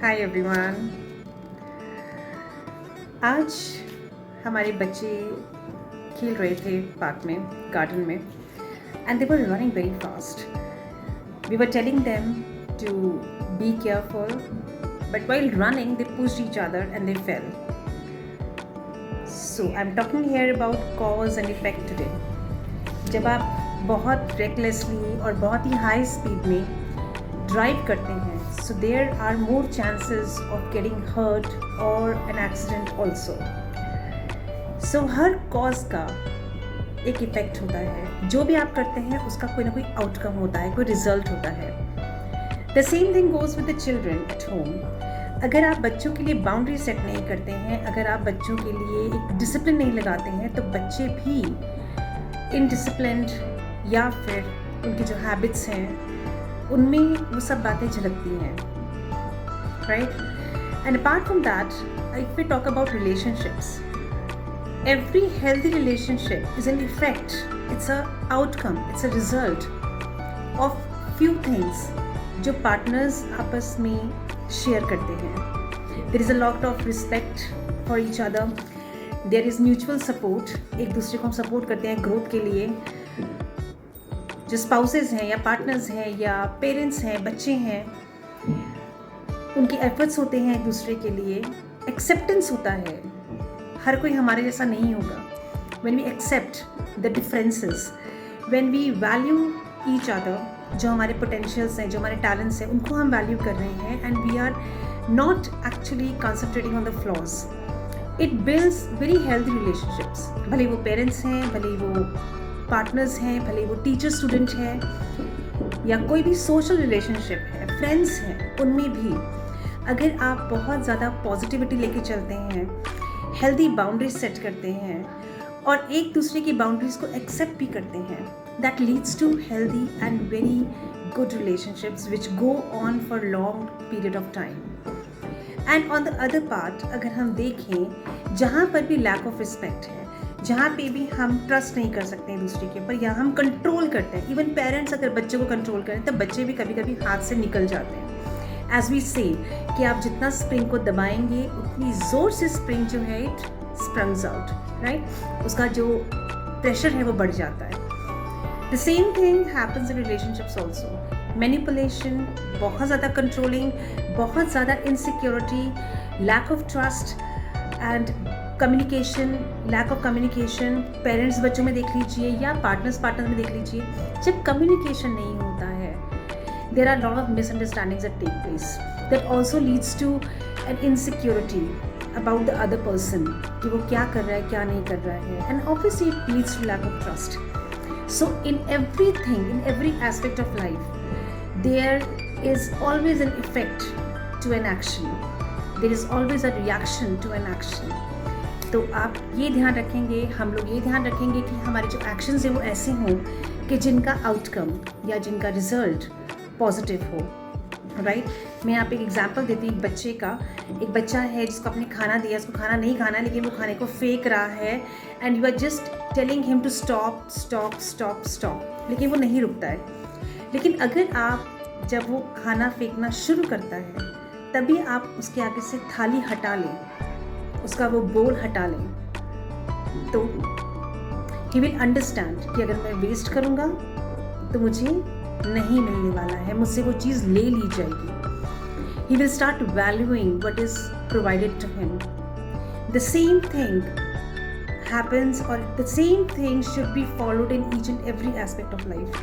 Hi everyone. आज हमारे बच्चे खेल रहे थे पार्क में, गार्डन में, and they were running very fast. We were telling them to be careful, but while running they pushed each other and they fell. So I'm talking here about cause and effect today. जब आप बहुत recklessly और बहुत ही high speed में drive करते हैं, so there are more chances of getting hurt or an accident also. So her cause का एक इफेक्ट होता है. जो भी आप करते हैं उसका कोई ना कोई आउटकम होता है, कोई रिजल्ट होता है. The same thing goes with the children at home. अगर आप बच्चों के लिए बाउंड्री सेट नहीं करते हैं, अगर आप बच्चों के लिए एक डिसिप्लिन नहीं लगाते हैं, तो बच्चे भी इनडिसिप्लिन्ड या फिर उनकी जो हैबिट्स हैं उनमें वो सब बातें झलकती हैं, right? And apart from that, if we talk about relationships, every healthy relationship is an effect, it's a outcome, it's a result of few things जो partners आपस में share करते हैं. There is a lot of respect for each other, there is mutual support, एक दूसरे को हम support करते हैं growth के लिए. जो spouses हैं या partners हैं या parents हैं, बच्चे हैं, उनके efforts होते हैं एक दूसरे के लिए. acceptance होता है, हर कोई हमारे जैसा नहीं होगा. When we accept the differences, when we value each other, जो हमारे potentials हैं, जो हमारे talents हैं, उनको हम value कर रहे हैं, and we are not actually concentrating on the flaws. It builds very healthy relationships. भले वो parents हैं, भले वो partners हैं, भले वो teacher student हैं, या कोई भी social relationship है, friends हैं, उनमें भी अगर आप बहुत ज़्यादा पॉजिटिविटी लेके चलते हैं, हेल्दी बाउंड्रीज सेट करते हैं और एक दूसरे की बाउंड्रीज को एक्सेप्ट भी करते हैं, that leads to healthy and very good relationships which go on for long period of time. And on the other part, अगर हम देखें जहाँ पर भी लैक ऑफ रिस्पेक्ट है, जहाँ पे भी हम ट्रस्ट नहीं कर सकते हैं दूसरे के ऊपर, या हम कंट्रोल करते हैं, इवन पेरेंट्स अगर बच्चे को कंट्रोल करें तो बच्चे भी कभी कभी हाथ से निकल जाते हैं. एज वी से कि आप जितना स्प्रिंग को दबाएंगे उतनी ज़ोर से स्प्रिंग जो है इट स्प्रंग्स आउट, राइट? उसका जो प्रेशर है वो बढ़ जाता है. The same thing happens in relationships also. Manipulation, बहुत ज़्यादा कंट्रोलिंग, बहुत ज़्यादा insecurity, lack of trust and communication, lack of communication. Parents बच्चों में देख लीजिए या पार्टनर्स में देख लीजिए, जब कम्युनिकेशन नहीं होता है, there are a lot of misunderstandings that take place. That also leads to an insecurity about the other person, कि वो क्या कर रहा है, क्या नहीं कर रहा है, and obviously it leads to lack of trust. So in everything, in every aspect of life, there is always an effect to an action. There is always a reaction to an action. तो आप ये ध्यान रखेंगे, हम लोग ये ध्यान रखेंगे कि हमारे जो एक्शंस हैं वो ऐसे हों कि जिनका आउटकम या जिनका रिजल्ट पॉजिटिव हो, राइट? मैं यहाँ पे एक एग्जांपल देती हूँ. एक बच्चे का, एक बच्चा है जिसको आपने खाना दिया, उसको खाना नहीं खाना, लेकिन वो खाने को फेंक रहा है, and you are just telling him to stop stop stop stop, लेकिन वो नहीं रुकता है. लेकिन अगर आप जब वो खाना फेंकना शुरू करता है तभी आप उसके आगे से थाली हटा लें, उसका वो बोल हटा लें, तो ही विल अंडरस्टैंड कि अगर मैं वेस्ट करूँगा तो मुझे नहीं मिलने वाला है, मुझसे वो चीज़ ले ली जाएगी. He will start valuing what is provided to him. The same thing happens, or the same thing should be followed in each and every aspect of life.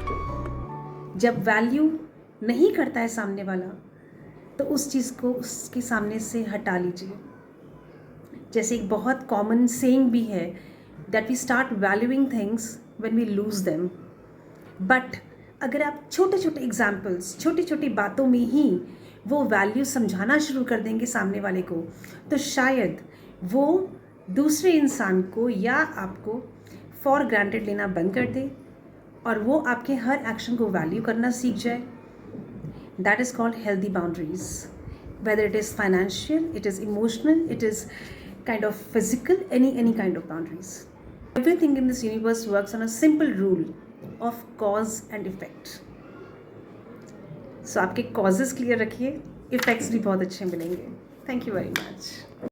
जब वैल्यू नहीं करता है सामने वाला, तो उस चीज़ को उसके सामने से हटा लीजिए. जैसे एक बहुत कॉमन सेइंग भी है, that we start valuing things when we lose them. But अगर आप छोटे छोटे एग्जाम्पल्स, छोटी छोटी बातों में ही वो वैल्यू समझाना शुरू कर देंगे सामने वाले को, तो शायद वो दूसरे इंसान को या आपको फॉर ग्रांटेड लेना बंद कर दे और वो आपके हर एक्शन को वैल्यू करना सीख जाए. That is called healthy boundaries. Whether it is financial, it is emotional, it is kind of physical, any kind of boundaries. Everything in this universe works on a simple rule of cause and effect. So आपके causes clear रखिए, effects भी बहुत अच्छे मिलेंगे. Thank you very much.